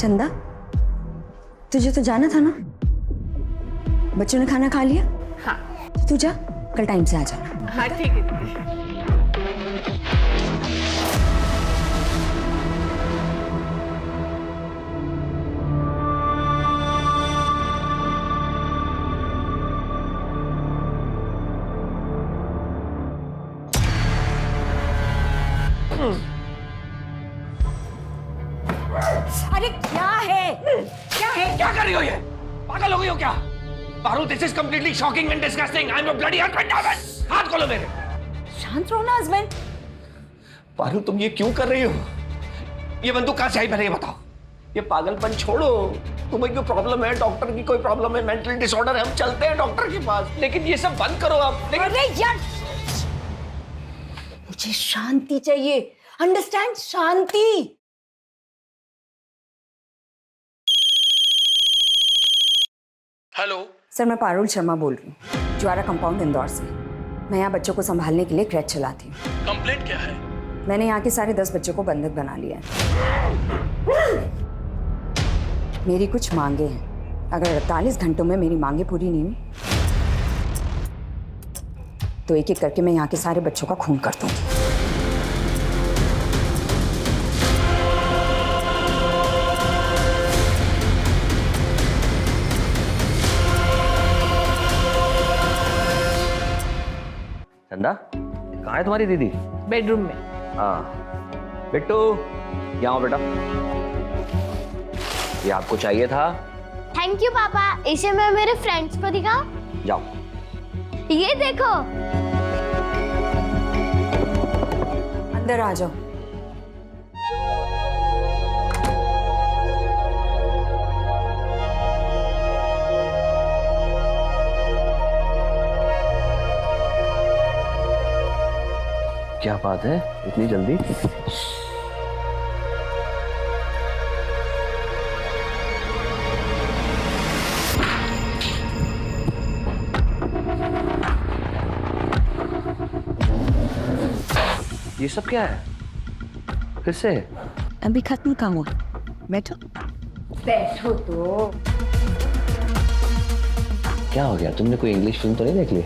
चंदा, तुझे तो जाना था ना? बच्चों ने खाना खा लिया? हाँ। तो तू जा, कल टाइम से आ जाना। हाँ ठीक है दीदी। अरे क्या है? क्या है? क्या कर रही हो ये? पागल हो गई हो क्या? Paru, this is completely shocking and disgusting. I am a bloody husband. हाथ खोलो मेरे। शांत रहो ना हस्बैंड। पारू, तुम ये क्यों कर रही हो? ये बंदूक कहां से आई, पहले ये बताओ। ये पागलपन छोड़ो। तुम्हें कोई प्रॉब्लम है, डॉक्टर की कोई प्रॉब्लम है, मेंटल डिसऑर्डर है, हम चलते हैं डॉक्टर के पास। लेकिन ये सब बंद करो आप। अरे यार, मुझे शांति चाहिए। अंडरस्टैंड? शांति। हेलो सर, मैं पारुल शर्मा बोल रही हूँ, ज्वारा कंपाउंड इंदौर से। मैं यहाँ बच्चों को संभालने के लिए क्रैच चलाती हूँ। कंप्लेंट क्या है? मैंने यहाँ के सारे 10 बच्चों को बंधक बना लिया है। मेरी कुछ मांगे हैं। अगर 48 घंटों में मेरी मांगे पूरी नहीं हुई तो एक एक करके मैं यहाँ के सारे बच्चों का खून कर दूंगी। चंदा, कहाँ है तुम्हारी दीदी? बेडरूम में। हाँ बिट्टू, यहाँ आओ बेटा। ये आपको चाहिए था? थैंक यू पापा। इसे मैं मेरे फ्रेंड्स को दिखाऊं? जाओ। ये देखो। अंदर आ जाओ। क्या बात है, इतनी जल्दी? ये सब क्या है? फिर से? अभी खत्म काम हुआ। बैठो। बैठो तो। क्या हो गया? तुमने कोई इंग्लिश फिल्म तो नहीं देख ली?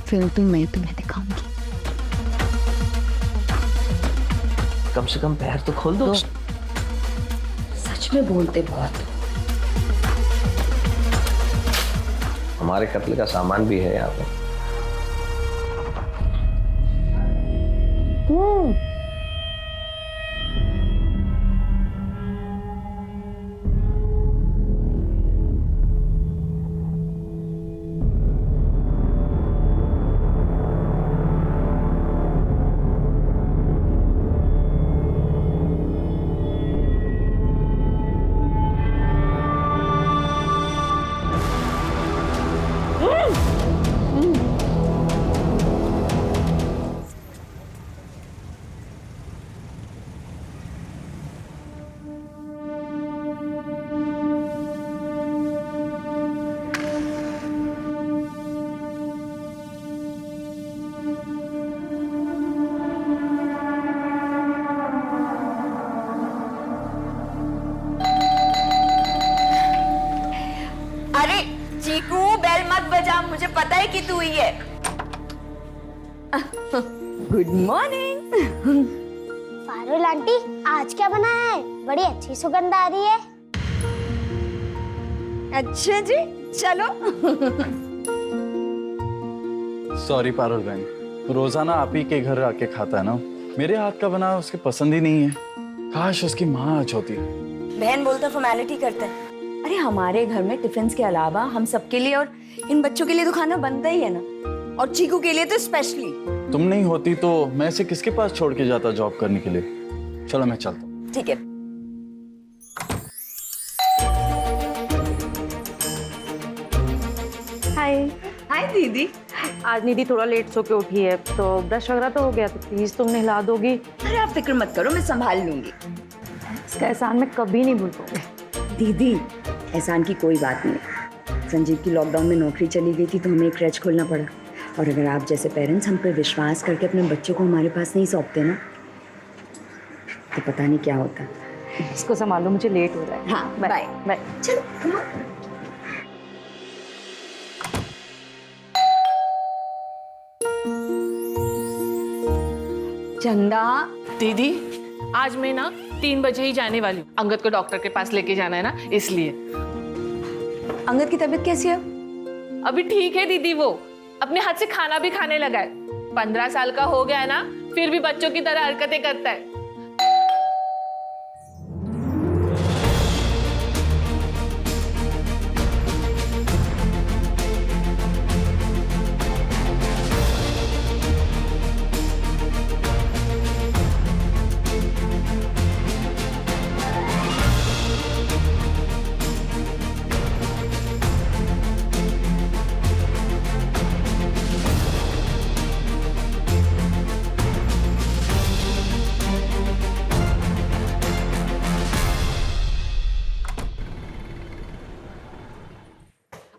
फिल्म तो मैं तुम्हें दिखाऊंगी। कम से कम पैर तो खोल दो। सच में बोलते बहुत। हमारे कत्ल का सामान भी है यहाँ पे। चीकू, बेल मत बजा, मुझे पता है कि तू ही है। Good morning. पारुल आंटी, आज क्या बनाया है? बड़ी अच्छी सुगंध आ रही है। अच्छा जी, चलो। सॉरी पारुल बहन, रोजाना आप ही के घर आके खाता है ना। मेरे हाथ का बना उसके पसंद ही नहीं है। काश उसकी माँ आज होती। बहन बोलता फॉर्मेलिटी करता है। अरे हमारे घर में टिफिन के अलावा हम सबके लिए और इन बच्चों के लिए तो खाना बनता ही है ना, और चीकू के लिए तो स्पेशली। तुम नहीं होती तो मैं इसे किसके पास छोड़ के जाता जॉब करने के लिए। चलो मैं चलता हूँ। ठीक है। हाय। हाय दीदी। आज निधि थोड़ा लेट सो के उठी है, तो ब्रश वगैरह तो हो गया, तो प्लीज तुम नहला दोगी? अरे आप फिक्र मत करो, मैं संभाल लूंगी। इसका एहसान मैं कभी नहीं भूल पाऊंगी। दीदी, एहसान की कोई बात नहीं। संजीव की लॉकडाउन में नौकरी चली गई थी तो हमें एक क्रैच खोलना पड़ा, और अगर आप जैसे पेरेंट्स हम पर विश्वास करके अपने बच्चों को हमारे पास नहीं सौंपते ना, तो पता नहीं क्या होता। इसको संभालो, मुझे लेट हो रहा है। हाँ, बाय। बाय। चलो come on. चंदा, दीदी आज मैं ना 3 बजे ही जाने वाली हूँ। अंगद को डॉक्टर के पास लेके जाना है ना, इसलिए। अंगद की तबीयत कैसी है? अभी ठीक है दीदी, वो अपने हाथ से खाना भी खाने लगा है। 15 साल का हो गया है ना, फिर भी बच्चों की तरह हरकतें करता है।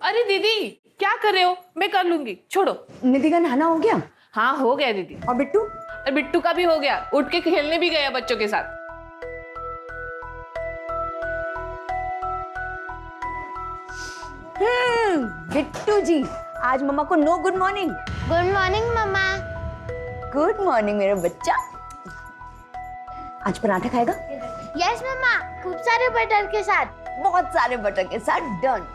अरे दीदी क्या कर रहे हो? मैं कर लूंगी, छोड़ो। निधि का नहाना हो गया? हाँ हो गया दीदी। और बिट्टू? और बिट्टू का भी हो गया, उठ के खेलने भी गया बच्चों के साथ। बिट्टू जी, आज मम्मा को नो गुड मॉर्निंग। गुड मॉर्निंग मम्मा। गुड मॉर्निंग मेरा बच्चा। आज पराठा खाएगा? यस मम्मा, खूब सारे बटर के साथ। बहुत सारे बटर के साथ। डन।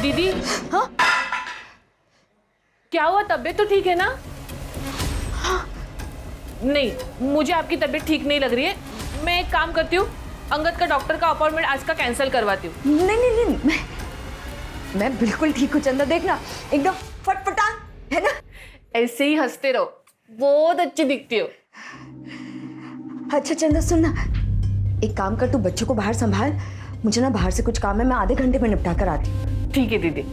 दीदी हाँ क्या हुआ? तबीयत तो ठीक है ना? नहीं, मुझे आपकी तबीयत ठीक नहीं लग रही है। मैं एक काम करती हूँ, अंगद का डॉक्टर का अपॉइंटमेंट आज का कैंसिल करवाती हूँ। नहीं, मैं बिल्कुल ठीक हूँ चंदा। देखना एकदम फटफटा है ना। ऐसे ही हंसते रहो, बहुत अच्छी दिखती हो। अच्छा चंदा सुन ना, एक काम कर, तू बच्चों को बाहर संभाल। मुझे ना बाहर से कुछ काम है, मैं आधे घंटे में निपटा कर आती हूँ। ठीक है दीदी।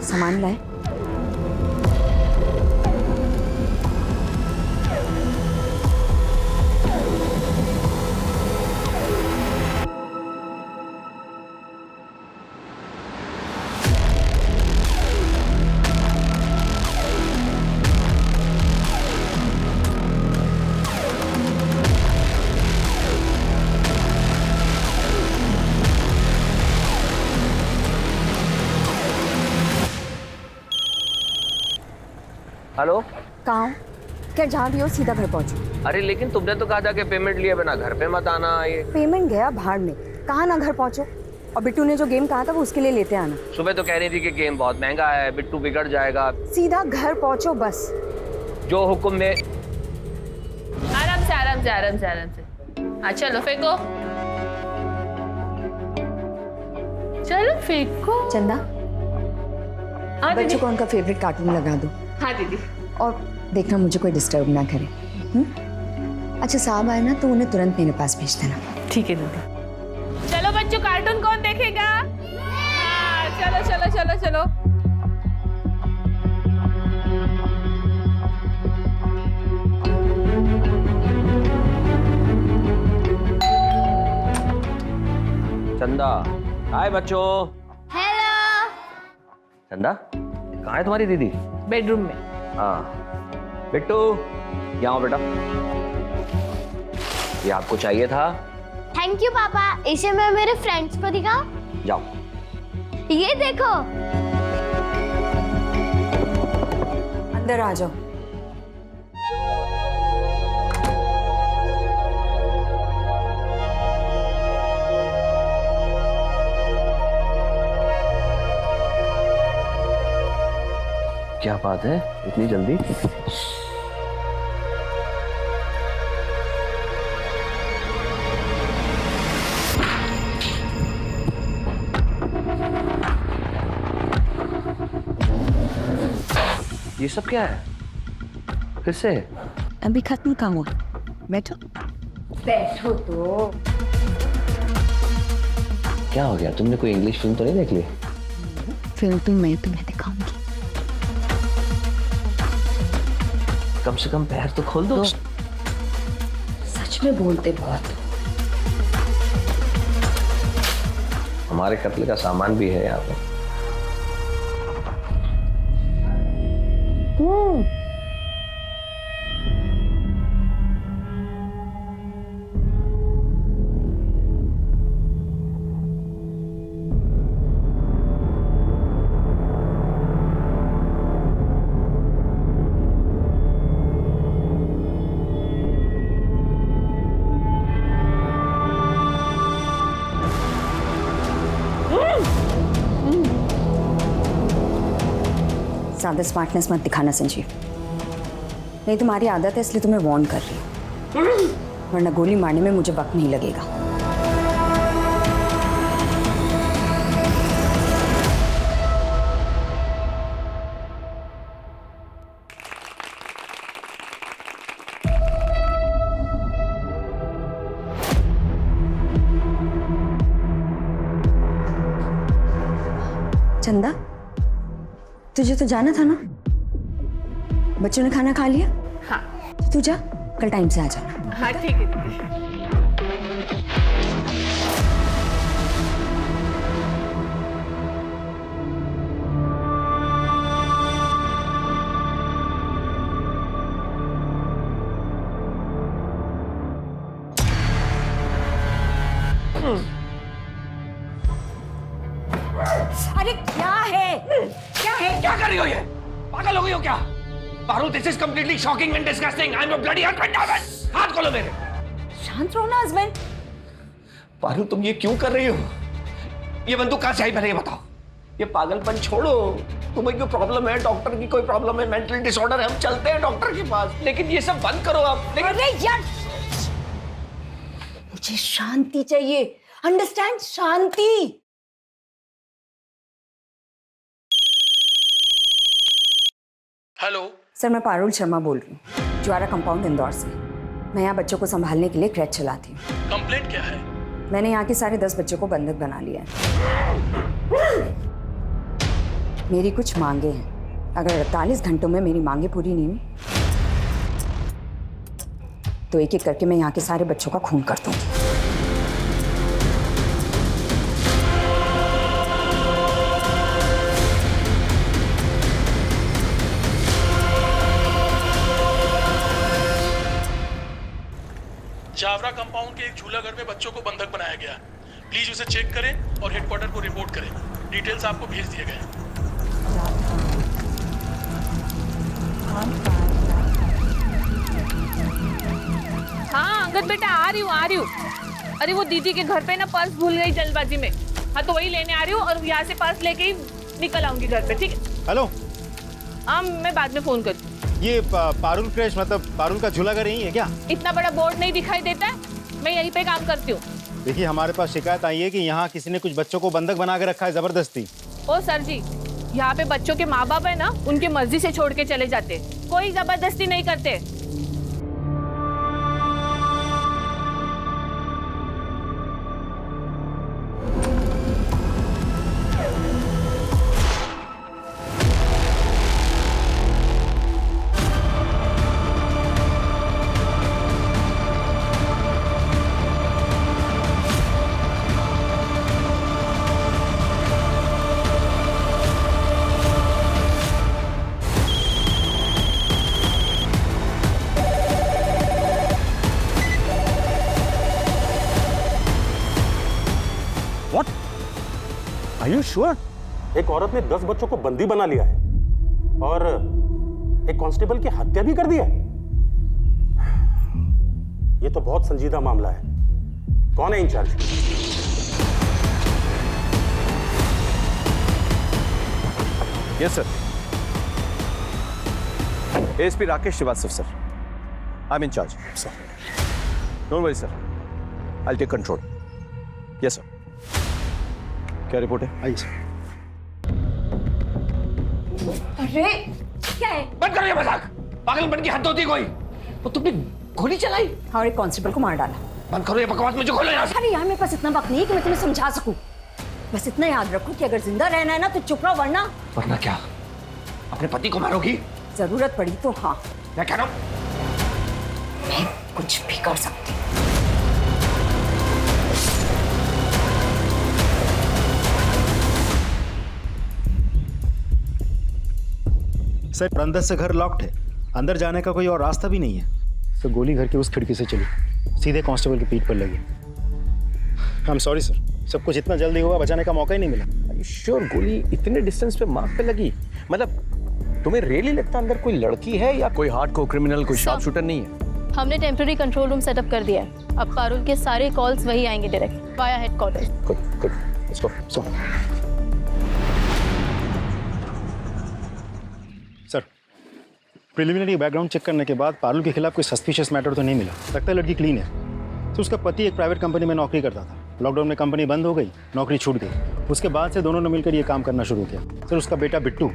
सामान लाए? हेलो, कहाँ हो? क्या जहाँ भी हो सीधा घर पहुँचो। अरे लेकिन तुमने तो कहा था कि पेमेंट लिए बिना घर पे मत आना। ये पेमेंट गया भाड़ में, कहाँ ना घर पहुँचो। और बिट्टू ने जो गेम कहा था वो उसके लिए लेते आना। सुबह तो कह रही थी कि गेम बहुत महंगा है, बिट्टू बिगड़ जाएगा। सीधा घर पहुँचो बस। जो हुक्म में। आराम से आराम से आराम से आराम से। हाँ चलो फेंको, चलो फेंको। चंदा, हाँ बच्चों दीदी। को उनका फेवरेट कार्टून लगा दो। हाँ दीदी। और देखना मुझे कोई डिस्टर्ब ना करे। अच्छा साहब आए ना तो उन्हें तुरंत मेरे पास भेज देना। ठीक है दीदी। चलो बच्चों, कार्टून कौन देखेगा? हाँ चलो चलो चलो चलो। चंदा, हाय बच्चों। हेलो। चंदा, कहाँ है तुम्हारी दीदी? बेडरूम में। हाँ, बिट्टू यहाँ आओ बेटा। ये आपको चाहिए था। थैंक यू पापा। इसे मैं मेरे फ्रेंड्स को दिखाऊं? जाओ। ये देखो। अंदर आ जाओ। क्या बात है, इतनी जल्दी? सब क्या है? फिर से? अभी खत्म काम हुआ, बैठो। बैठो तो। क्या हो गया? तुमने कोई इंग्लिश फिल्म तो नहीं देख ली? फिल्म तो मैं तुम्हें दिखाऊंगी। कम से कम पैर तो खोल दो। सच में बोलते बहुत। हमारे कत्ल का सामान भी है यहाँ पर। ज्यादा स्मार्टनेस मत दिखाना संजीव, नहीं तुम्हारी आदत है इसलिए तुम्हें वार्न कर रही हूँ, वरना गोली मारने में मुझे वक्त नहीं लगेगा। चंदा, तुझे तो जाना था ना? बच्चों ने खाना खा लिया? हाँ तो तू जा, कल टाइम से आ जाना। हाँ ठीक है दीदी। अरे क्या है? क्या है? क्या कर रही हो ये? पागल हो गई हो क्या? Paru, this is completely shocking and disgusting. I am your bloody husband. हाथ खोलो मेरे। शांत रहो ना हस्बैंड। पारू, तुम ये क्यों कर रही हो? ये बंदूक कहां से आई पहले ये बताओ। ये पागलपन छोड़ो। तुम्हें कोई प्रॉब्लम है? डॉक्टर की कोई प्रॉब्लम है? मेंटल डिसऑर्डर है? हम चलते हैं डॉक्टर के पास। लेकिन ये सब बंद करो आप। अरे यार, मुझे शांति चाहिए, अंडरस्टैंड? शांति। हेलो। सर, मैं पारुल शर्मा बोल रही हूँ, ज्वारा कंपाउंड इंदौर से। मैं यहाँ बच्चों को संभालने के लिए क्रैच चलाती हूँ। कंप्लेंट क्या है? मैंने यहाँ के सारे 10 बच्चों को बंधक बना लिया है। मेरी कुछ मांगे हैं, अगर 48 घंटों में मेरी मांगे पूरी नहीं हुई तो एक एक करके मैं यहाँ के सारे बच्चों का खून कर दूंगी। जावरा कंपाउंड के एक झूला घर में बच्चों को बंधक बनाया गया। प्लीज उसे चेक करें और हेडक्वार्टर को रिपोर्ट करें। डिटेल्स आपको भेज दिए गए हैं। हाँ अंगद बेटा, आ रही हूँ। अरे वो दीदी के घर पे ना पर्स भूल गई जल्दबाजी में। हाँ तो वही लेने आ रही हूँ और यहाँ से पर्स लेके ही निकल आऊंगी घर पे, ठीक है? हेलो। हाँ मैं बाद में फोन करती हूँ। ये पारुल क्रैश मतलब पारुल का झूला घर यही है क्या? इतना बड़ा बोर्ड नहीं दिखाई देता है, मैं यहीं पे काम करती हूँ। देखिए, हमारे पास शिकायत आई है कि यहाँ किसी ने कुछ बच्चों को बंधक बना के रखा है जबरदस्ती। ओ सर जी, यहाँ पे बच्चों के माँ बाप है ना, उनकी मर्जी से छोड़ के चले जाते, कोई जबरदस्ती नहीं करते। Are you sure? एक औरत ने 10 बच्चों को बंदी बना लिया है और एक कांस्टेबल की हत्या भी कर दी है। ये तो बहुत संजीदा मामला है। कौन है incharge? Yes sir, ASP Rakesh Shrivastava sir. I am incharge sir. Don't worry sir, I will take control. Yes sir. क्या रिपोर्ट है? आइए सर। अरे क्या है? बंद करो ये मजाक। पागलपन की हद होती है कोई। वो तुमने गोली चलाई और एक कांस्टेबल को मार डाला। बंद करो ये बकवास, मुझे खोलो यहाँ से। अरे यार मेरे पास इतना वक्त नहीं है कि मैं तुम्हें समझा सकूं। बस इतना याद रखो कि अगर जिंदा रहना है ना तो चुप रहो, वरना क्या अपने पति को मारोगी? जरूरत पड़ी तो हाँ, मैं कह रहा हूँ मैं कुछ भी कर सकती हूँ। सर अंदर से घर लॉक्ड है, अंदर जाने का कोई और रास्ता भी नहीं है। तो गोली घर की उस खिड़की से चली, सीधे कांस्टेबल की पीठ पर लगी। आई एम सॉरी सर, सब कुछ इतना जल्दी हुआ, बचाने का मौका ही नहीं मिला। श्योर गोली इतने डिस्टेंस पे मार्क पे लगी? मतलब तुम्हें रियली लगता अंदर कोई लड़की है या कोई हार्डकोर क्रिमिनल, कोई शार्प शूटर नहीं है? हमने टेम्पररी कंट्रोल रूम सेटअप कर दिया है। अब पारुल के सारे कॉल्स वही आएंगे direct via headquarters. Good good, let's go. Sir preliminary background check करने के बाद पारुल के खिलाफ कोई सस्पिशियस मैटर तो नहीं मिला। लगता है लड़की क्लीन है। तो उसका पति एक प्राइवेट कंपनी में नौकरी करता था। लॉकडाउन में कंपनी बंद हो गई, नौकरी छूट गई। उसके बाद से दोनों ने मिलकर ये काम करना शुरू किया। सर उसका बेटा बिट्टू,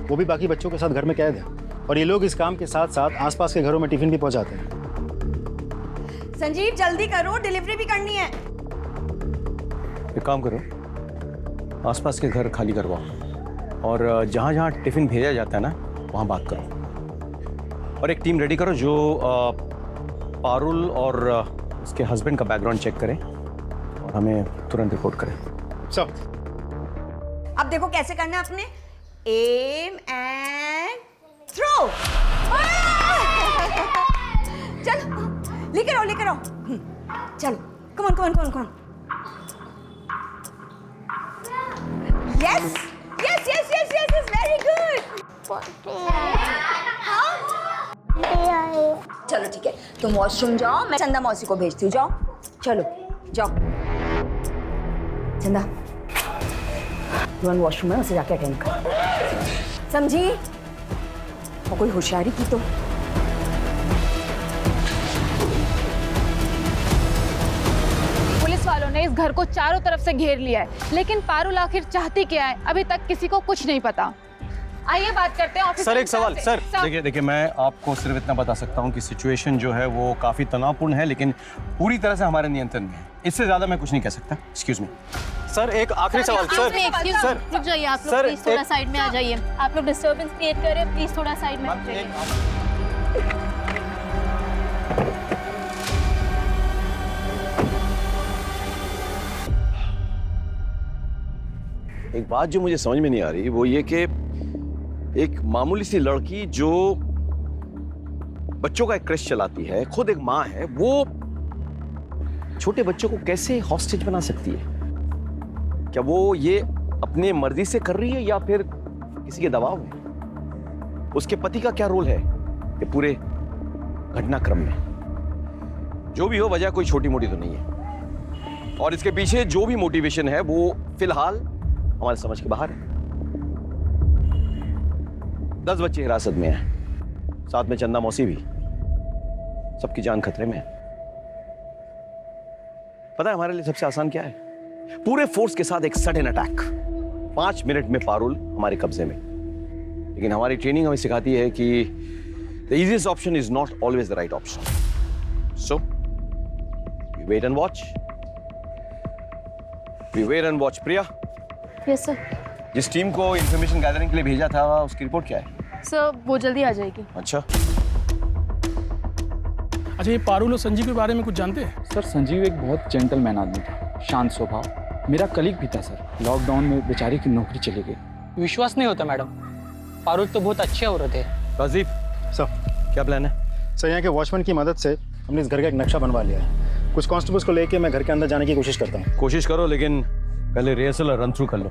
वो भी बाकी बच्चों के साथ घर में कैद है। और ये लोग इस काम के साथ साथ आसपास के घरों में टिफिन भी पहुंचाते हैं। संजीव जल्दी करो, डिलीवरी भी करनी है। एक काम करो, आसपास के घर खाली करवाओ और जहाँ जहाँ टिफिन भेजा जाता है ना वहाँ बात करो। और एक टीम रेडी करो जो पारुल और उसके हस्बैंड का बैकग्राउंड चेक करें और हमें तुरंत रिपोर्ट करें। सर अब देखो कैसे करना है अपने। Aim and throw. चलो लेकर आओ, लेकर आओ। चलो come on, come on, come on, come on. Yes yes yes yes yes yes, very good. चलो ठीक है, तुम वॉशरूम जाओ, मैं चंदा मौसी को भेजती हूँ। जाओ, चलो जाओ। चंदा वॉशरूम है, उसे जाके अटेंड कर, समझी? और कोई होशियारी की तो। पुलिस वालों ने इस घर को चारों तरफ से घेर लिया है, लेकिन पारुल आखिर चाहती क्या है अभी तक किसी को कुछ नहीं पता। आइए बात करते हैं ऑफिसर। सर एक सवाल। सर देखिए मैं आपको सिर्फ इतना बता सकता हूँ कि सिचुएशन जो है वो काफी तनावपूर्ण है, लेकिन पूरी तरह से हमारे नियंत्रण में है। इससे ज्यादा मैं कुछ नहीं कह सकता। एक्सक्यूज मी सर, एक आखिरी सवाल। सर रुक जाइए आप लोग, प्लीज थोड़ा साइड में आ जाइए। आप लोग डिस्टर्बेंस क्रिएट कर रहे हैं, प्लीज थोड़ा साइड में आ जाइए। एक बात जो मुझे समझ में नहीं आ रही वो ये कि एक मामूली सी लड़की जो बच्चों का एक क्रेश चलाती है, खुद एक माँ है, वो छोटे बच्चों को कैसे हॉस्टेज बना सकती है? क्या वो ये अपने मर्जी से कर रही है या फिर किसी के दबाव में? उसके पति का क्या रोल है ये पूरे घटनाक्रम में? जो भी हो, वजह कोई छोटी मोटी तो नहीं है और इसके पीछे जो भी मोटिवेशन है वो फिलहाल हमारे समझ के बाहर है। 10 बच्चे हिरासत में हैं, साथ में चंदा मौसी भी। सबकी जान खतरे में है। पता है हमारे लिए सबसे आसान क्या है? पूरे फोर्स के साथ एक सडन अटैक। 5 मिनट में पारुल हमारे कब्जे में। लेकिन हमारी ट्रेनिंग हमें सिखाती है कि the easiest option is not always the right option. So we wait and watch. We wait and watch. Priya, yes sir. जिस टीम को इंफॉर्मेशन गैदरिंग के लिए भेजा था उसकी रिपोर्ट क्या है? सर वो जल्दी आ जाएगी। अच्छा, अच्छा ये पारुल और संजीव के बारे में कुछ जानते हैं? सर संजीव एक बहुत जेंटलमैन आदमी था, शांत स्वभाव। मेरा कलीग भी था सर। लॉकडाउन में बेचारे की नौकरी चली गई। विश्वास नहीं होता मैडम, पारुल तो बहुत अच्छे औरत है। राजीव सर क्या प्लान है? सर यहाँ के वॉचमैन की मदद से हमने इस घर का एक नक्शा बनवा लिया है। कुछ कांस्टेबल्स को लेके मैं घर के अंदर जाने की कोशिश करता हूँ। कोशिश करो, लेकिन पहले रिहर्सल और रन थ्रू कर लो।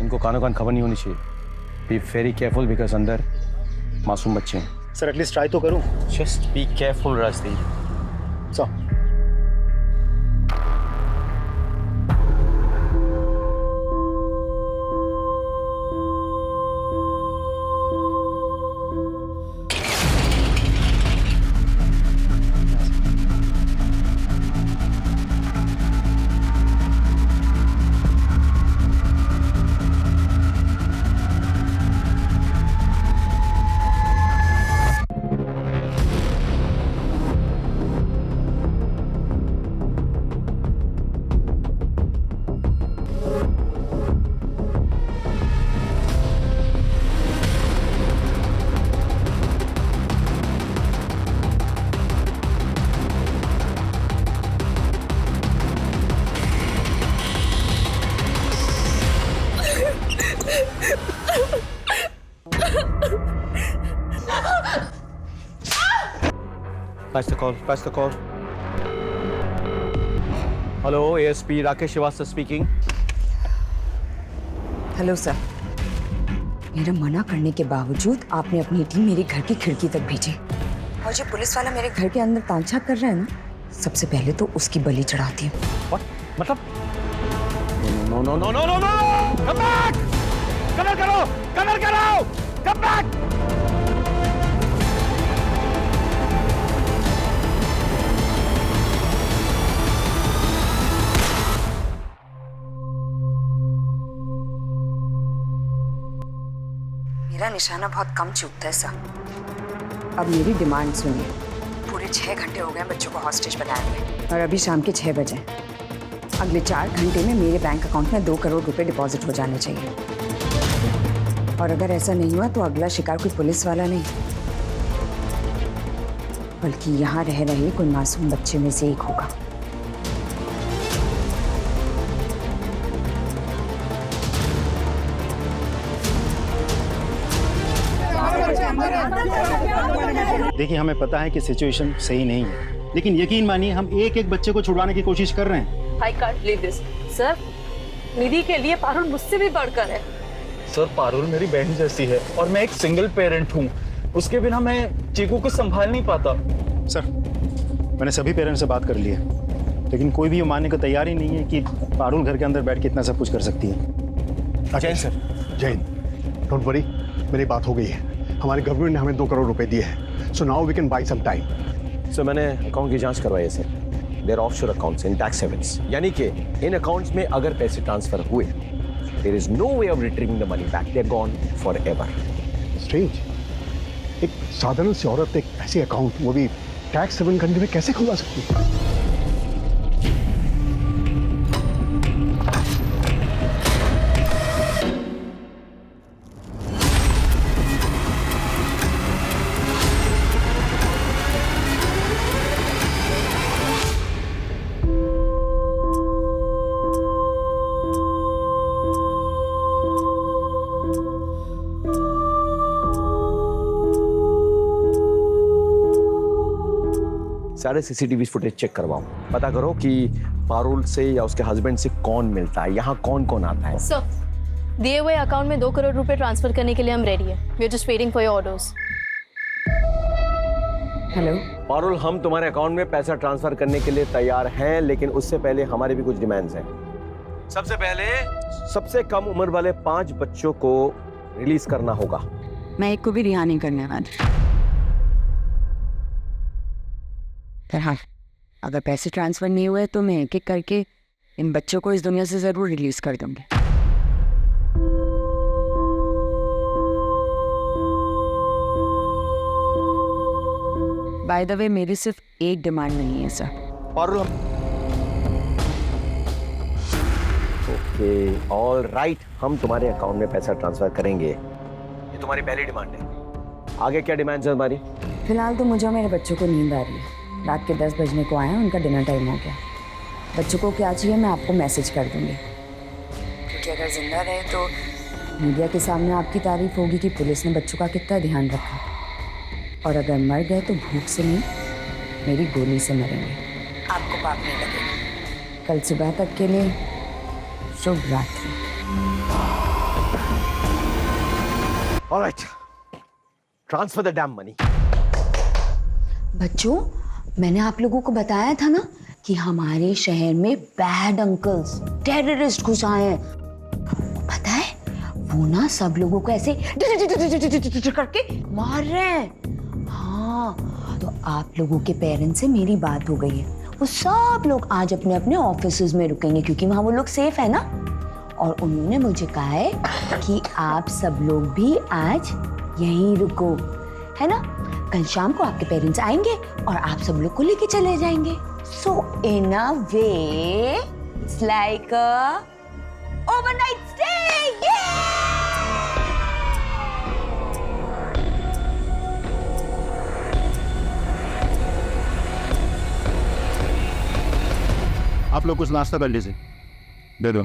इनको कानो कान खबर नहीं होनी चाहिए। बी वेरी केयरफुल बिकॉज अंदर मासूम बच्चे हैं। सर एटलीस्ट ट्राई तो करूँ। Just be careful Rajdeep. Sir Pass the call. Hello, ASP Rakesh Srivastava speaking. Hello sir, मेरा मना करने के बावजूद आपने अपनी टीम मेरे घर की खिड़की तक भेजी और जो पुलिस वाला मेरे घर के अंदर तांछाक कर रहा है ना, सबसे पहले तो उसकी बलि चढ़ाती हूँ। मतलब? No! Come back! कवर करो! Come back! मेरा निशाना बहुत कम चूकता है सर। अब मेरी डिमांड सुनिए। पूरे 6 घंटे हो गए बच्चों को हॉस्टेज बनाए हुए और अभी शाम के 6 बजे। अगले 4 घंटे में मेरे बैंक अकाउंट में 2 करोड़ रुपए डिपॉजिट हो जाने चाहिए। और अगर ऐसा नहीं हुआ तो अगला शिकार कोई पुलिस वाला नहीं, बल्कि यहाँ रह रहे कोई मासूम बच्चे में से एक होगा। देखिए, हमें पता है कि सिचुएशन सही नहीं है, लेकिन यकीन मानिए हम एक एक बच्चे को छुड़वाने की कोशिश कर रहे हैं। I can't believe this. Sir, Nidhi के लिए पारुल मुझसे भी बढ़कर है। सर, पारुल मेरी बहन जैसी है और मैं एक सिंगल पेरेंट हूँ। उसके बिना मैं चीकू को संभाल नहीं पाता। सर, मैंने सभी पेरेंट्स से बात कर ली है, लेकिन कोई भी ये मानने को तैयार ही नहीं है कि पारुल घर के अंदर बैठ के इतना सब कुछ कर सकती है। Jain sir, Jain, don't worry, मेरी बात हो गई है। हमारे गवर्नमेंट ने हमें 2 करोड़ रुपए दिए हैं, so now we can buy some time. Sir, मैंने अकाउंट की जांच करवाई है सर। There offshore accounts in tax havens, यानी कि इन अकाउंट्स में अगर पैसे ट्रांसफर हुए, there is no way of retrieving the money back, they are gone forever. Strange, एक साधारण सी औरत एक ऐसी अकाउंट, वो भी टैक्स हेवन कंट्री में, कैसे खुलवा सकती है? सारे सीसीटीवी फुटेज चेक करवाओ, पता करो कि पारुल से या उसके हस्बैंड से कौन मिलता है, यहाँ कौन कौन आता है। सर, दिए हुए अकाउंट में 2 करोड़ रुपए ट्रांसफर करने के लिए हम रेडी हैं। We are just waiting for your orders. Hello Parul, हम तुम्हारे अकाउंट में पैसा ट्रांसफर करने के लिए तैयार हैं, लेकिन उससे पहले हमारे भी कुछ डिमांड्स हैं। सबसे पहले सबसे कम उम्र वाले 5 बच्चों को रिलीज करना होगा। मैं एक को भी रिहा नहीं करने वाली। पर हाँ, अगर पैसे ट्रांसफर नहीं हुए तो मैं एक एक करके इन बच्चों को इस दुनिया से जरूर रिलीज कर दूंगी। बाय द वे, मेरी सिर्फ एक डिमांड नहीं है sir. Parul, okay, all right, हम तुम्हारे अकाउंट में पैसा ट्रांसफर करेंगे। ये तुम्हारी पहली डिमांड है। आगे क्या डिमांड्स है तुम्हारी? फिलहाल तो मुझे और मेरे बच्चों को नींद आ रही है। रात के 10 बजने को आए हैं, उनका डिनर टाइम हो गया। बच्चों को क्या चाहिए मैं आपको मैसेज कर दूंगी, क्योंकि अगर जिंदा रहे तो मीडिया के सामने आपकी तारीफ होगी कि पुलिस ने बच्चों का कितना ध्यान रखा, और अगर मर गए तो भूख से नहीं, मेरी गोली से मरेंगे। आपको पाप नहीं लगेगा। कल सुबह तक के लिए शुभ रात्रि। Alright, transfer the dam money. बच्चों, मैंने आप लोगों को बताया था ना कि हमारे शहर में बैड अंकल्स, टेररिस्ट घुस आए हैं। पता है, वो ना सब लोगों को ऐसे करके मार रहे हैं। हाँ, तो आप लोगों के पेरेंट्स से मेरी बात हो गई है। वो सब लोग आज अपने अपने ऑफिसेज में रुकेंगे, क्योंकि वहाँ वो लोग सेफ है ना। और उन्होंने मुझे कहा है कि आप सब लोग भी आज यहीं रुको, है ना। कल शाम को आपके पेरेंट्स आएंगे और आप सब लोग को लेके चले जाएंगे। So in a way it's like a overnight stay. आप लोग कुछ नाश्ता कर लीजिए, दे दो।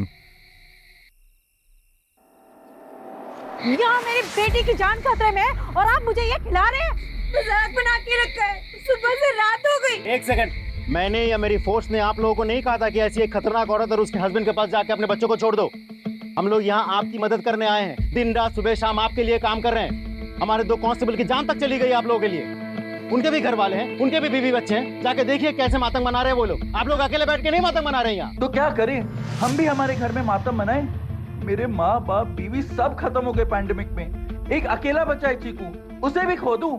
यहाँ मेरी बेटी की जान खतरे में है और आप मुझे ये खिला रहे हैं। मजाक बना के रखा है, सुबह से रात हो गई। एक सेकंड, मैंने या मेरी फोर्स ने आप लोगों को नहीं कहा था कि ऐसी एक खतरनाक औरत और उसके हस्बैंड के पास जाके अपने बच्चों को छोड़ दो। हम लोग यहाँ आपकी मदद करने आए हैं, दिन रात सुबह शाम आपके लिए काम कर रहे हैं। हमारे 2 कांस्टेबल की जान तक चली गई आप लोगों के लिए। उनके भी घर वाले हैं, उनके भी बीवी बच्चे हैं, जाके देखिए कैसे मातम मना रहे हैं वो लोग। आप लोग अकेले बैठ के नहीं मातम मना रहे हैं यहाँ। तो क्या करें, हम भी हमारे घर में मातम मनाएं? मेरे माँ बाप बीवी सब खत्म हो गए पैंडेमिक में। एक अकेला बच्चा है चीकू, उसे भी खो दूं?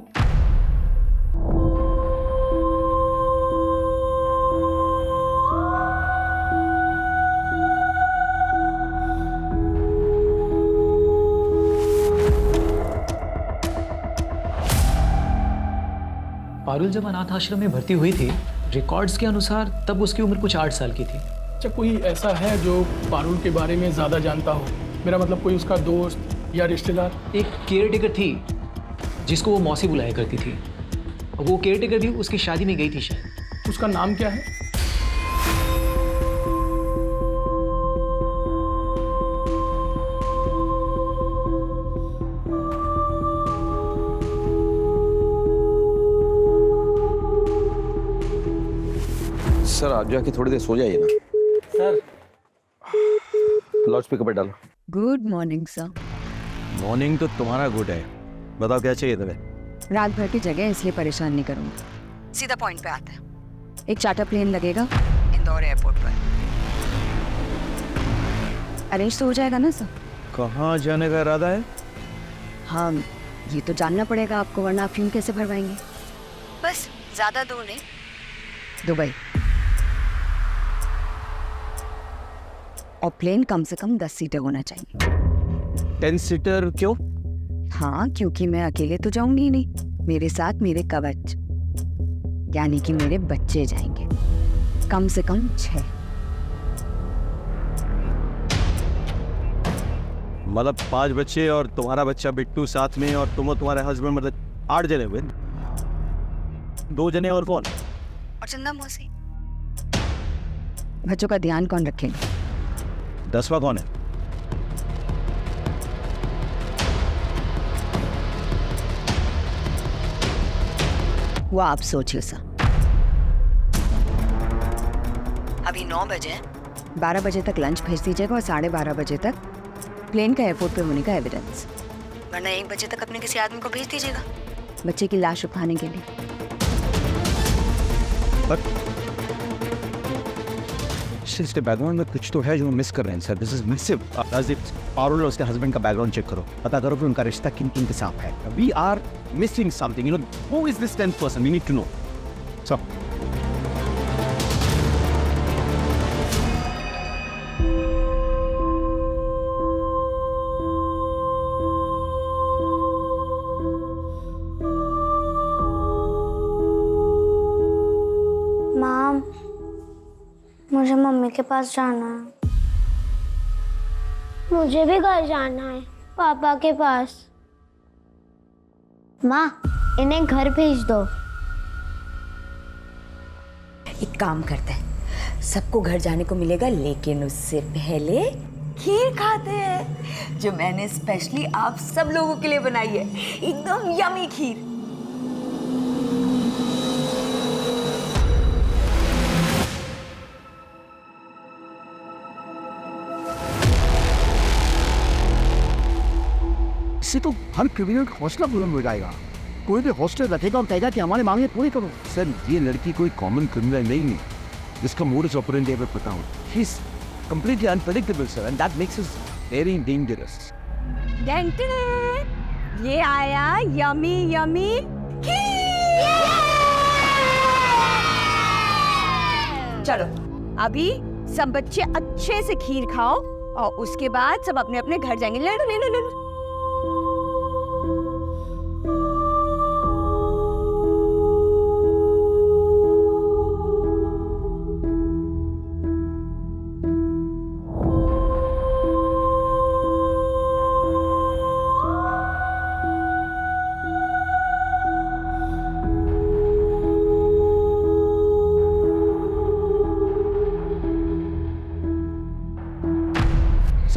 पारुल जब अनाथ आश्रम में भर्ती हुई थी, रिकॉर्ड्स के अनुसार तब उसकी उम्र कुछ 8 साल की थी। अच्छा, कोई ऐसा है जो पारुल के बारे में ज़्यादा जानता हो? मेरा मतलब कोई उसका दोस्त या रिश्तेदार? एक केयरटेकर थी जिसको वो मौसी बुलाया करती थी। और वो केयरटेकर भी उसकी शादी में गई थी शायद। उसका नाम क्या है? सर आप जाके थोड़ी देर सो जाइए ना। सर लाउड स्पीकर पे डालो। Good morning sir. मॉर्निंग तो तुम्हारा गुड है, बताओ क्या चाहिए तुम्हें? रात भर की जगह इसलिए परेशान नहीं करूंगी, सीधा पॉइंट पे आता है। एक चार्टर प्लेन लगेगा इंदौर एयरपोर्ट पर। अरेंज तो हो जाएगा ना सर? कहाँ जाने का इरादा है? हाँ, ये तो जानना पड़ेगा आपको, वरना आप फ्यूम कैसे भरवाएंगे। बस ज्यादा दूर नहीं, दुबई। और प्लेन कम से कम 10 सीटर होना चाहिए। 10 सीटर क्यों? हाँ, क्योंकि मैं अकेले तो जाऊंगी नहीं, मेरे साथ मेरे कवच यानी कि मेरे बच्चे जाएंगे, कम से कम 6। मतलब 5 बच्चे और तुम्हारा बच्चा बिट्टू साथ में, और तुम और तुम्हारे हस्बैंड, मतलब 8 जने हुए। 2 जने और कौन? और चंदा मौसी। बच्चों का ध्यान कौन रखेगा? 10वां कौन है? वो आप सोचिए सर। अभी 9 बजे हैं, 12 बजे तक लंच भेज दीजिएगा और 12:30 बजे तक प्लेन का एयरपोर्ट पे होने का एविडेंस, वरना 1 बजे तक अपने किसी आदमी को भेज दीजिएगा बच्चे की लाश उठाने के लिए। इसके बैकग्राउंड में कुछ तो है जो मिस कर रहे हैं sir. This is massive. Parul और उसके हस्बैंड का बैकग्राउंड चेक करो, पता करो कि उनका रिश्ता किन किन के साथ है। We are missing something, you know. Who is this 10th person? We need to know. So mom, मुझे मम्मी के पास जाना है। मुझे भी घर जाना है, पापा के पास। माँ, इन्हें घर भेज दो। एक काम करते हैं, सबको घर जाने को मिलेगा, लेकिन उससे पहले खीर खाते हैं जो मैंने स्पेशली आप सब लोगों के लिए बनाई है। एकदम यमी खीर। इससे तो हर क्रिमिनल का हौसला बुलंद हो जाएगा। कोई भी हॉस्टल रखेगा और कहेगा कि हमारी मांगे पूरी करो। सर ये लड़की कोई कॉमन क्रिमिनल नहीं है जिसका मोडस ऑपरेंडी हमें पता हो। He is completely unpredictable sir, and that makes us very dangerous. ये आया यमी यमी खीर। चलो अभी सब बच्चे अच्छे से खीर खाओ और उसके बाद सब अपने अपने घर जाएंगे। ले लो ले लो ले लो।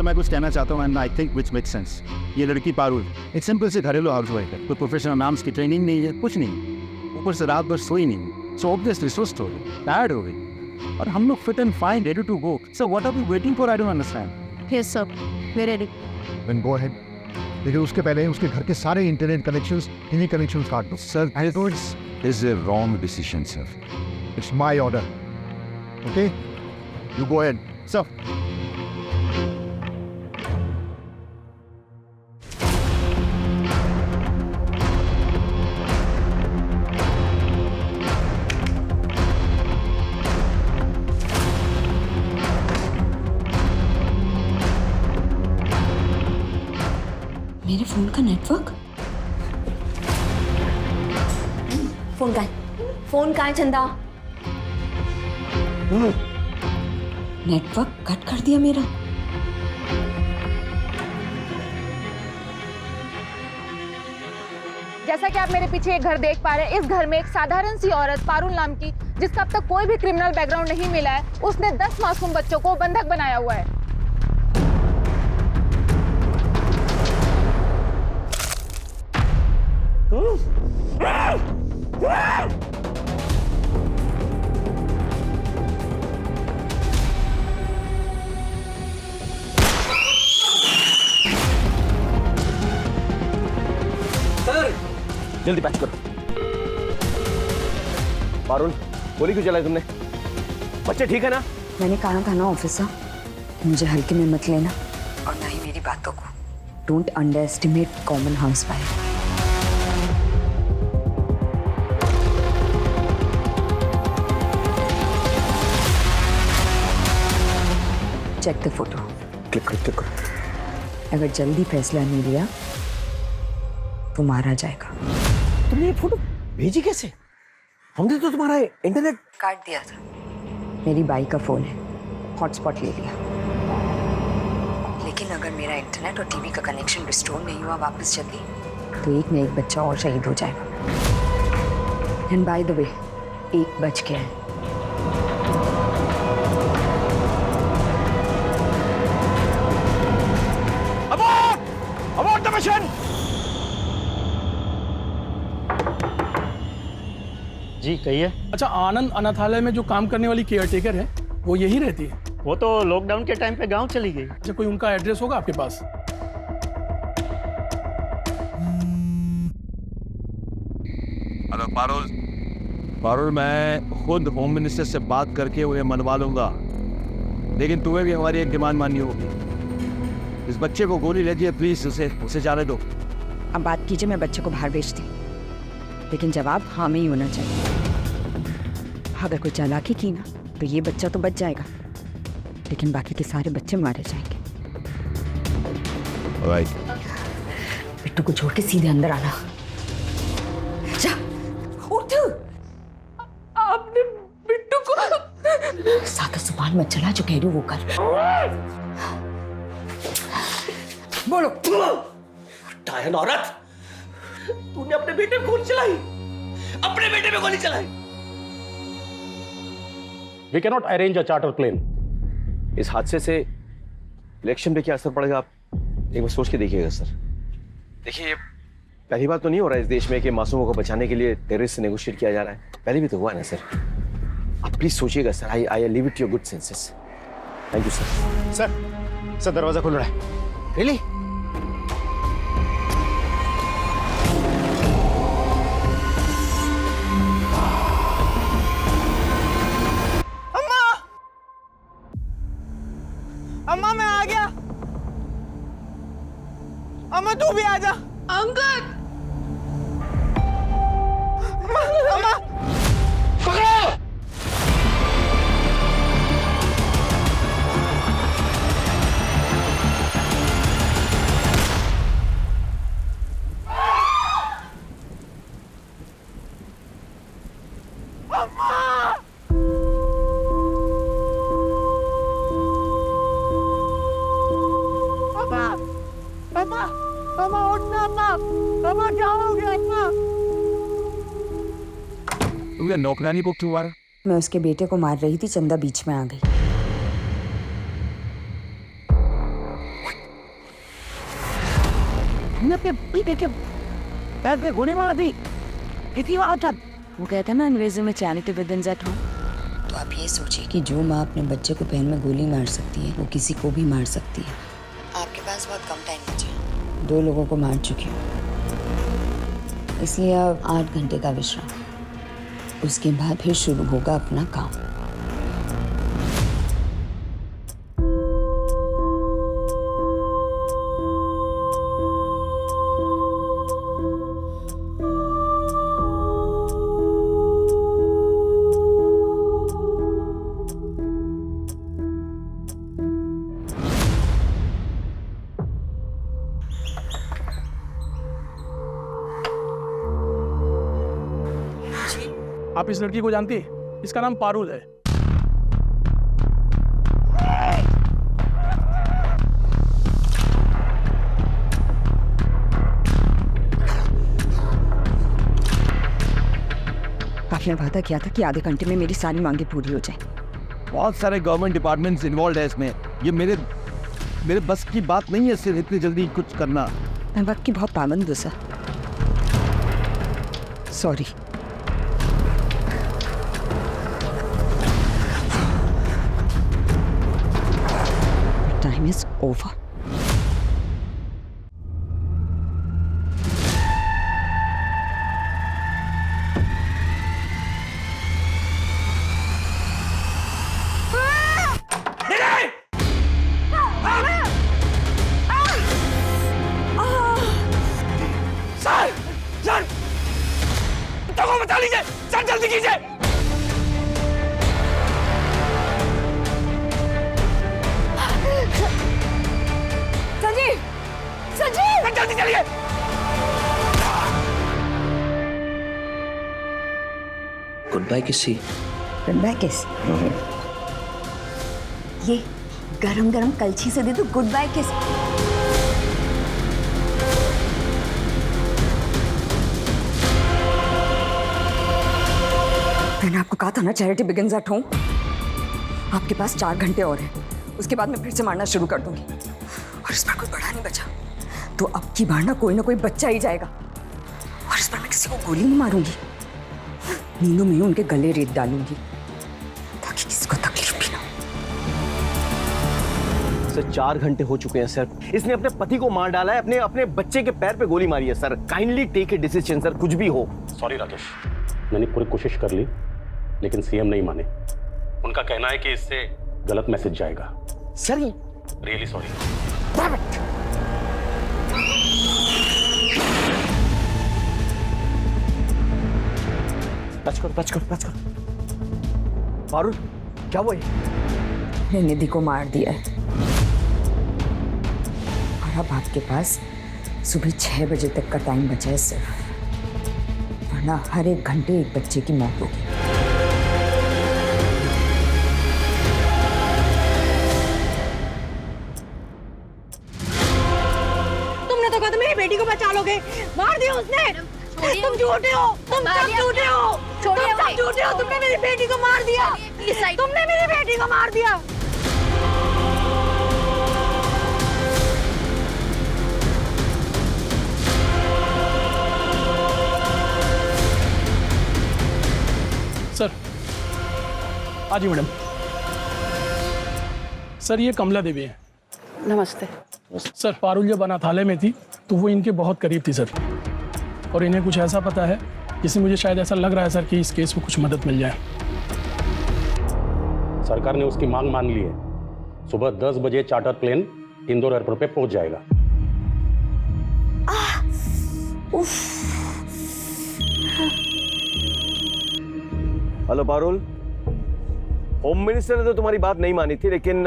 मैं कुछ कहना चाहता हूँ and I think which make sense. ये लड़की पारुल एक सिंपल से घरेलू हाउस वाइफ है, कोई प्रोफेशनल नाम्स की ट्रेनिंग नहीं है, कुछ नहीं, ऊपर से रात भर सोई नहीं, सो ऑब्वियसली सुस्त हो गई, टायर्ड हो गई, और हम लोग fit and fine ready to go. So what are we waiting for? I don't understand. Yes sir, we ready. Then go ahead, लेकिन उसके पहले उसके घर के सारे इंटरनेट कनेक्शंस, टीवी कनेक्शंस काट दो। Sir, it's is a wrong decision sir. It's my order, okay? You go ahead sir. मेरे फोन का नेटवर्क? फोन कहाँ है? फोन कहाँ है चंदा? नेटवर्क कट कर दिया मेरा। जैसा कि आप मेरे पीछे एक घर देख पा रहे हैं, इस घर में एक साधारण सी औरत पारुल नाम की, जिसका अब तक कोई भी क्रिमिनल बैकग्राउंड नहीं मिला है, उसने 10 मासूम बच्चों को बंधक बनाया हुआ है। जल्दी पैक करो। पारुल, गोली क्यों चलाई तुमने? बच्चे ठीक है ना? मैंने कहा था ना ऑफिसर, मुझे हल्के में मत लेना, और ना ही मेरी बातों को। Don't underestimate common housewife. Check the photo. Click करो, क्लिक करो। अगर जल्दी फैसला नहीं लिया तो मारा जाएगा। तुमने ये फोटो भेजी कैसे? हमने तो तुम्हारा इंटरनेट काट दिया था। मेरी बाई का फोन है, हॉटस्पॉट ले लिया। लेकिन अगर मेरा इंटरनेट और टीवी का कनेक्शन रिस्टोर नहीं हुआ वापस जल्दी, तो एक न एक बच्चा और शहीद हो जाएगा। एंड बाय द वे, 1 बज गया है। Abort the mission! जी कहिए। अच्छा, आनंद अनाथालय में जो काम करने वाली केयरटेकर है, वो यही रहती है? वो तो लॉकडाउन के टाइम पे गांव चली गई। अच्छा, कोई उनका एड्रेस होगा आपके पास? हेलो पारुल। पारुल, मैं खुद होम मिनिस्टर से बात करके उन्हें मनवा लूंगा, लेकिन तुम्हें भी हमारी एक डिमांड माननी होगी। इस बच्चे को गोली लगी है, प्लीज उसे जाने दो। अब बात कीजिए, मैं बच्चे को बाहर भेजती, लेकिन जवाब हाँ में ही होना चाहिए। अगर कोई चालाकी की ना तो ये बच्चा तो बच जाएगा, लेकिन बाकी के सारे बच्चे मारे जाएंगे। राइट। बिट्टू को छोड़ के सीधे अंदर आना। जा, उठ। आपने बिट्टू को सादा जुबान मत चला, जो कह रही हूँ वो कर। बोलो। डायन औरत, तूने अपने बेटे पे गोली चलाई, अपने बेटे पे गोली चलाई। We cannot arrange a charter plane. इस हादसे से इलेक्शन पे क्या असर पड़ेगा, आप एक बार सोच के देखिएगा सर। देखिए, पहली बात तो नहीं हो रहा है इस देश में कि मासूमों को बचाने के लिए टेररिस्ट से नेगोशिएट किया जा रहा है। पहले भी तो हुआ है ना सर। आप प्लीज सोचिएगा sir. I leave it to your good senses. Thank you sir. Sir दरवाजा खुल रहा है। रियली? अम्मा मैं आ गया। अम्मा तू भी आ जा। अंकल। अम्मा पकड़ो। अम्मा उठना। अम्मा क्या हो गया अम्मा? तुमने नौकरानी को क्यों मारा? मैं उसके बेटे को मार रही थी, चंदा बीच में आ गई। हमने अपने बेटे के पैर पे गोली मार दी। कितनी बार था? वो कहते हैं ना अंग्रेजी में चैरिटी विदिन एट होम। तो आप ये सोचिए कि जो माँ अपने बच्चे को पैर में गोली मार सकती है वो किसी को भी मार सकती है। आपके पास बहुत कम टाइम बचा है, 2 लोगों को मार चुकी हूँ, इसलिए अब 8 घंटे का विश्राम, उसके बाद फिर शुरू होगा अपना काम। आप इस लड़की को जानती है? इसका नाम पारुल है। आपने वादा किया था कि आधे घंटे में मेरी सारी मांगे पूरी हो जाए। बहुत सारे गवर्नमेंट डिपार्टमेंट्स इन्वॉल्व है इसमें। ये मेरे बस की बात नहीं है सिर्फ इतनी जल्दी कुछ करना। मैं वक्त की बहुत पाबंद हूँ sir, sorry. Time is over. Sir को बचा लीजिए सर, जल्दी कीजिए। संजीव, संजीव, जल्दी चलिए। गुड बाय किसी। गुड बाय किस? ये गरम गरम कलछी से दे दो गुड बाय किस। मैंने आपको कहा था ना चैरिटी बिगिंस एट होम। आपके पास 4 घंटे और हैं, उसके बाद मैं फिर से मारना शुरू कर दूंगी और इस बार कोई बड़ा नहीं बचा तो अब की बार ना कोई बच्चा ही जाएगा और इस बार मैं किसी को गोली नहीं मारूंगी, नींदों में उनके गले रेत डालूंगी ताकि किसी को तकलीफ भी ना हो। सर 4 घंटे हो चुके हैं सर। इसने अपने पति को मार डाला है, अपने बच्चे के पैर पे गोली मारी है sir. Kindly take a decision sir, कुछ भी हो। सॉरी राकेश, मैंने पूरी कोशिश कर ली लेकिन सीएम नहीं माने। उनका कहना है कि इससे गलत मैसेज जाएगा। Sir really sorry. टच करो। पारुल क्या हुआ? निधि को मार दिया है और अब आपके पास सुबह 6 बजे तक का टाइम बचा है सिर्फ, वरना हर 1 घंटे एक बच्चे की मौत होगी। तुमने तो कहा था मेरी बेटी को बचा लोगे, मार दिया उसने। तुम झूठे हो, तुम सब झूठे हो, तुम सब झूठे हो। तुमने मेरी बेटी को मार दिया, तुमने मेरी बेटी को मार दिया। सर आजी मैडम। सर ये कमला देवी है। नमस्ते। सर पारुल जब अनाथालय में थी तो वो इनके बहुत करीब थी सर, और इन्हें कुछ ऐसा पता है जिससे मुझे शायद ऐसा लग रहा है सर कि इस केस में कुछ मदद मिल जाए। सरकार ने उसकी मांग मान ली है। सुबह 10 बजे चार्टर प्लेन इंदौर एयरपोर्ट पे पहुंच जाएगा। हेलो पारुल, होम मिनिस्टर ने तो तुम्हारी बात नहीं मानी थी लेकिन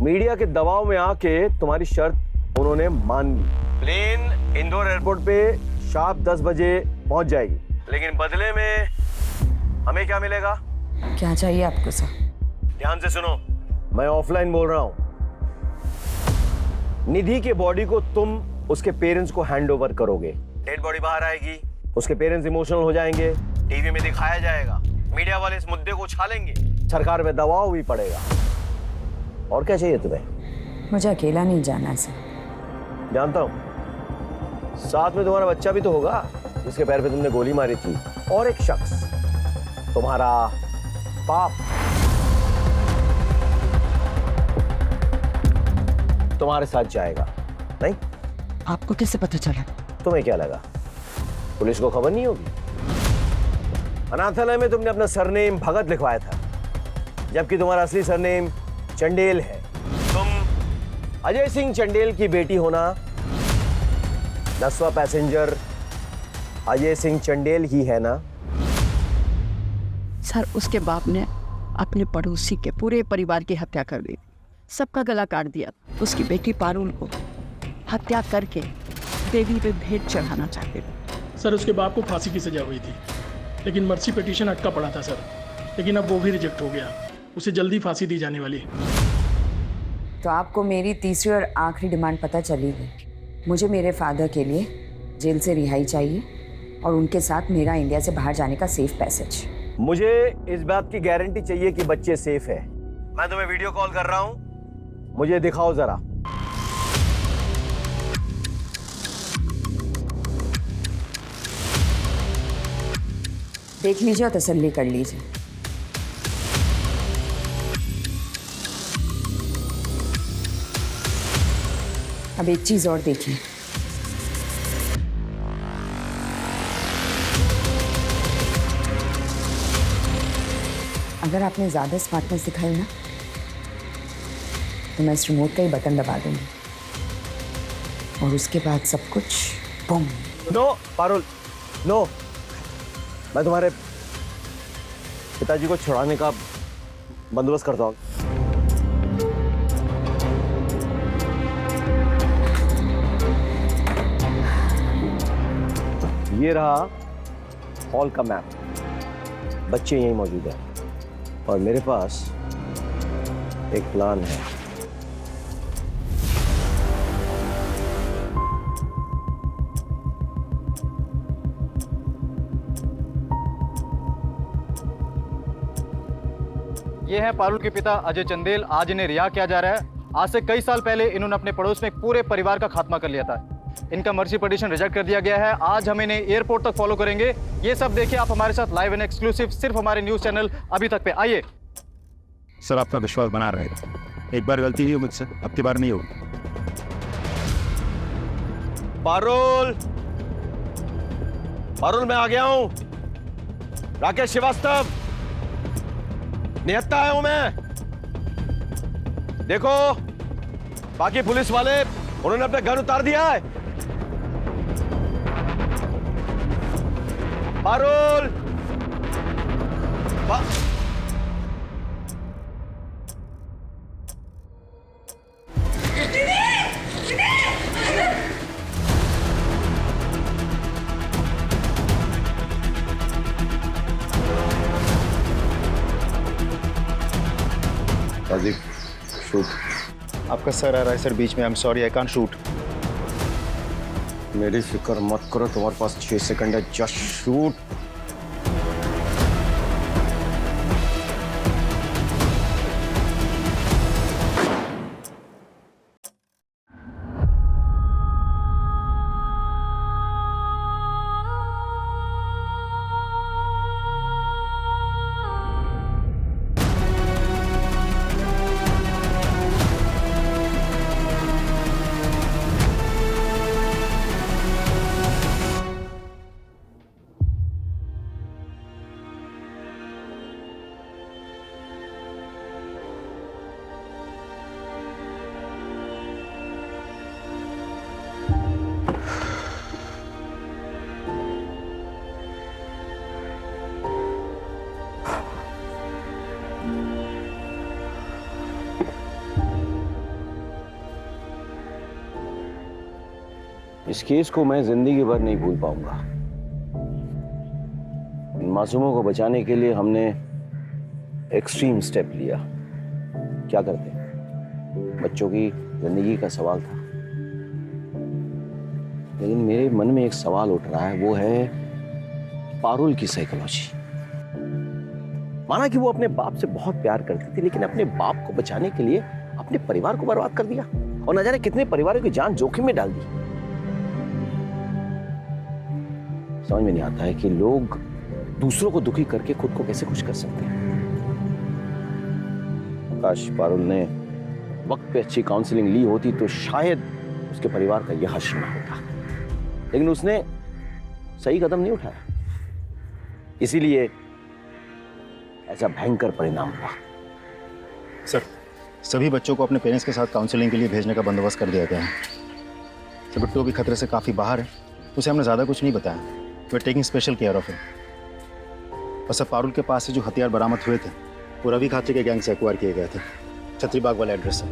मीडिया के दबाव में आके तुम्हारी शर्त उन्होंने मान ली। प्लेन इंदौर एयरपोर्ट पे शार्प 10 बजे पहुंच जाएगी, लेकिन बदले में हमें क्या मिलेगा? क्या चाहिए आपको सर? ध्यान से सुनो, मैं ऑफलाइन बोल रहा हूं। निधि के बॉडी को तुम उसके पेरेंट्स को हैंड ओवर करोगे। डेड बॉडी बाहर आएगी, उसके पेरेंट्स इमोशनल हो जाएंगे, टीवी में दिखाया जाएगा, मीडिया वाले इस मुद्दे को उछालेंगे, सरकार में दबाव भी पड़ेगा। और क्या चाहिए तुम्हें? मुझे अकेला नहीं जाना है सर। जानता हूं, साथ में तुम्हारा बच्चा भी तो होगा जिसके पैर पे तुमने गोली मारी थी, और एक शख्स तुम्हारा बाप तुम्हारे साथ जाएगा। नहीं? आपको कैसे पता चला? तुम्हें क्या लगा पुलिस को खबर नहीं होगी? अनाथालय में तुमने अपना सरनेम भगत लिखवाया था, जबकि तुम्हारा असली सरनेम चंडेल है। तुम अजय सिंह चंडेल की बेटी होना, 10वां पैसेंजर अजय सिंह चंडेल ही है ना? सर, उसके बाप ने अपने पड़ोसी के पूरे परिवार की हत्या कर दी, सबका गला काट दिया। उसकी बेटी पारुल को हत्या करके देवी पे भेंट चढ़ाना चाहते थे। सर उसके बाप को फांसी की सजा हुई थी, लेकिन मर्सी पिटीशन अटका पड़ा था सर, लेकिन अब वो भी रिजेक्ट हो गया। उसे जल्दी फांसी दी जाने वाली है। तो आपको मेरी तीसरी और आखिरी डिमांड पता चली है। मुझे मेरे फादर के लिए जेल से रिहाई चाहिए और उनके साथ मेरा इंडिया से बाहर जाने का सेफ पैसेज। मुझे इस बात की गारंटी चाहिए कि बच्चे सेफ है। मैं तुम्हें वीडियो कॉल कर रहा हूं, मुझे दिखाओ जरा। देख लीजिए और तसल्ली कर लीजिए। अब एक चीज और देखिए, अगर आपने ज्यादा स्मार्टनेस दिखाई ना तो मैं इस रिमोट का ही बटन दबा दूंगी और उसके बाद सब कुछ बूम। No Parul, no. मैं तुम्हारे पिताजी को छुड़ाने का बंदोबस्त करता हूँ। ये रहा हॉल का मैप, बच्चे यहीं मौजूद हैं और मेरे पास एक प्लान है। ये है पारुल के पिता अजय चंदेल। आज इन्हें रिहा किया जा रहा है। आज से कई साल पहले इन्होंने अपने पड़ोस में एक पूरे परिवार का खात्मा कर लिया था। इनका मर्सी पिटीशन रिजेक्ट कर दिया गया है। आज हम इन्हें एयरपोर्ट तक फॉलो करेंगे। ये सब देखिए आप हमारे साथ लाइव एंड एक्सक्लूसिव सिर्फ हमारे न्यूज चैनल अभी तक पे। आइए। सर आपका विश्वास बना रहेगा। एक बार गलती हुई मुझसे, अब की बार नहीं होगी। पारुल, पारुल मैं आ गया हूं। राकेश श्रीवास्तव, निहत्ता आया हूं मैं। देखो बाकी पुलिस वाले उन्होंने अपने गन उतार दिया है। पारुल, शूट। आपका सर आ रहा है सर बीच में। I am sorry, I can't shoot. मेरी फिक्र मत करो, तुम्हारे पास 6 सेकंड है। Just shoot. इस केस को मैं जिंदगी भर नहीं भूल पाऊंगा। इन मासूमों को बचाने के लिए हमने एक्सट्रीम स्टेप लिया। क्या करते, बच्चों की जिंदगी का सवाल था। लेकिन मेरे मन में एक सवाल उठ रहा है, वो है पारुल की साइकोलॉजी। माना कि वो अपने बाप से बहुत प्यार करती थी, लेकिन अपने बाप को बचाने के लिए अपने परिवार को बर्बाद कर दिया और न जाने कितने परिवारों की जान जोखिम में डाल दी। समझ में नहीं आता है कि लोग दूसरों को दुखी करके खुद को कैसे खुश कर सकते हैं। काश पारुल ने वक्त पे अच्छी काउंसलिंग ली होती तो शायद उसके परिवार का यह हश्र ना होता, लेकिन उसने सही कदम नहीं उठाया, इसीलिए ऐसा भयंकर परिणाम हुआ। सर, सभी बच्चों को अपने पेरेंट्स के साथ काउंसलिंग के लिए भेजने का बंदोबस्त कर दिया गया है। सर, बिट्टू भी खतरे से काफ़ी बाहर है, उसे हमने ज़्यादा कुछ नहीं बताया। We are taking special care of him. और सर, पारुल के पास से जो हथियार बरामद हुए थे वो रवि खात्री के गैंग से एक्वायर किए गए थे, छतरीबाग वाला एड्रेस है।